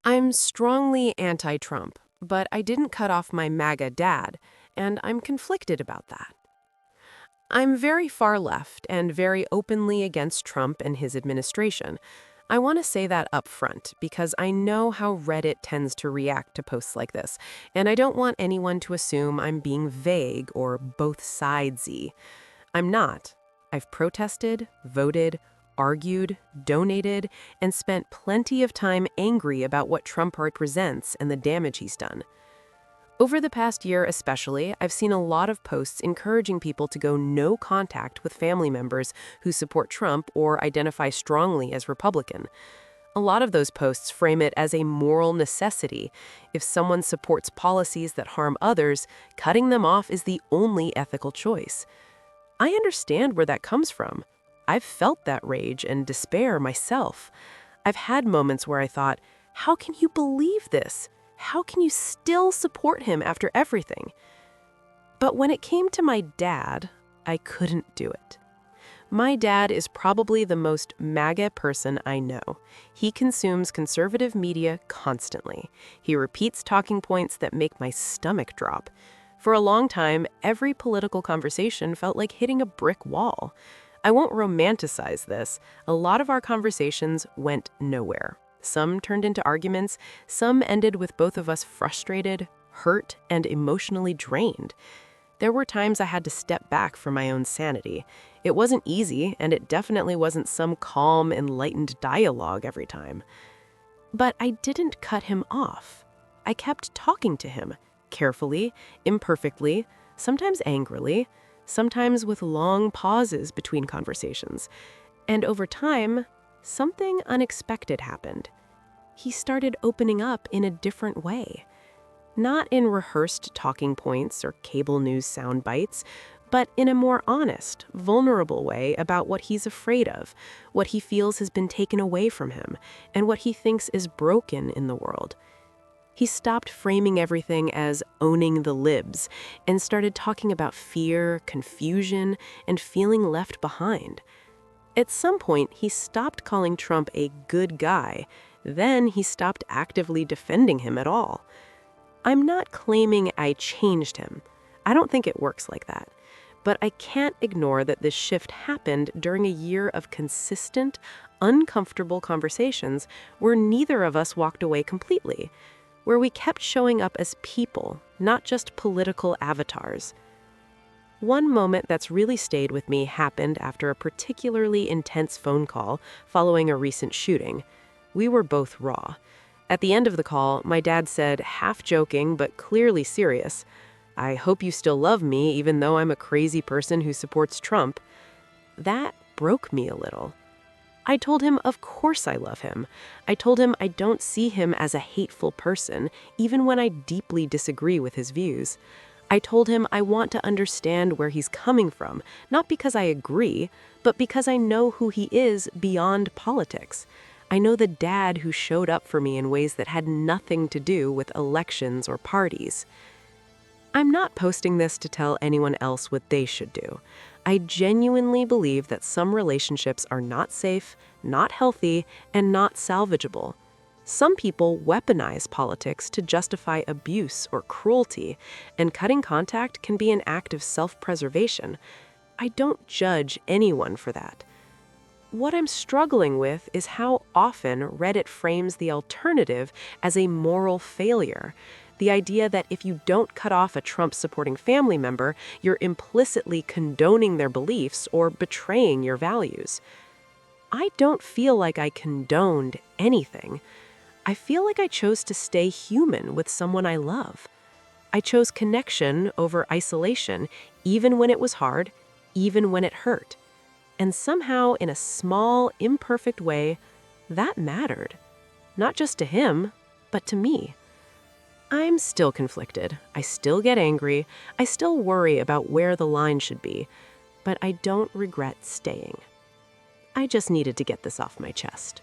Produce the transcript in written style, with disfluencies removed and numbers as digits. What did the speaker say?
I'm strongly anti-Trump, but I didn't cut off my MAGA dad, and I'm conflicted about that. I'm very far left and very openly against Trump and his administration. I want to say that up front because I know how Reddit tends to react to posts like this, and I don't want anyone to assume I'm being vague or both sidesy. I'm not. I've protested, voted, argued, donated, and spent plenty of time angry about what Trump represents and the damage he's done. Over the past year especially, I've seen a lot of posts encouraging people to go no contact with family members who support Trump or identify strongly as Republican. A lot of those posts frame it as a moral necessity. If someone supports policies that harm others, cutting them off is the only ethical choice. I understand where that comes from. I've felt that rage and despair myself. I've had moments where I thought, how can you believe this? How can you still support him after everything? But when it came to my dad, I couldn't do it. My dad is probably the most MAGA person I know. He consumes conservative media constantly. He repeats talking points that make my stomach drop. For a long time, every political conversation felt like hitting a brick wall. I won't romanticize this. A lot of our conversations went nowhere. Some turned into arguments, some ended with both of us frustrated, hurt, and emotionally drained. There were times I had to step back for my own sanity. It wasn't easy, and it definitely wasn't some calm, enlightened dialogue every time. But I didn't cut him off. I kept talking to him, carefully, imperfectly, sometimes angrily, sometimes with long pauses between conversations. And over time, something unexpected happened. He started opening up in a different way. Not in rehearsed talking points or cable news sound bites, but in a more honest, vulnerable way about what he's afraid of, what he feels has been taken away from him, and what he thinks is broken in the world. He stopped framing everything as owning the libs and started talking about fear, confusion, and feeling left behind. At some point, he stopped calling Trump a good guy. Then he stopped actively defending him at all. I'm not claiming I changed him. I don't think it works like that. But I can't ignore that this shift happened during a year of consistent, uncomfortable conversations where neither of us walked away completely, where we kept showing up as people, not just political avatars. One moment that's really stayed with me happened after a particularly intense phone call following a recent shooting. We were both raw. At the end of the call, my dad said, half joking but clearly serious, "I hope you still love me even though I'm a crazy person who supports Trump." That broke me a little. I told him of course I love him. I told him I don't see him as a hateful person, even when I deeply disagree with his views. I told him I want to understand where he's coming from, not because I agree, but because I know who he is beyond politics. I know the dad who showed up for me in ways that had nothing to do with elections or parties. I'm not posting this to tell anyone else what they should do. I genuinely believe that some relationships are not safe, not healthy, and not salvageable. Some people weaponize politics to justify abuse or cruelty, and cutting contact can be an act of self-preservation. I don't judge anyone for that. What I'm struggling with is how often Reddit frames the alternative as a moral failure. The idea that if you don't cut off a Trump-supporting family member, you're implicitly condoning their beliefs or betraying your values. I don't feel like I condoned anything. I feel like I chose to stay human with someone I love. I chose connection over isolation, even when it was hard, even when it hurt. And somehow, in a small, imperfect way, that mattered. Not just to him, but to me. I'm still conflicted. I still get angry. I still worry about where the line should be. But I don't regret staying. I just needed to get this off my chest.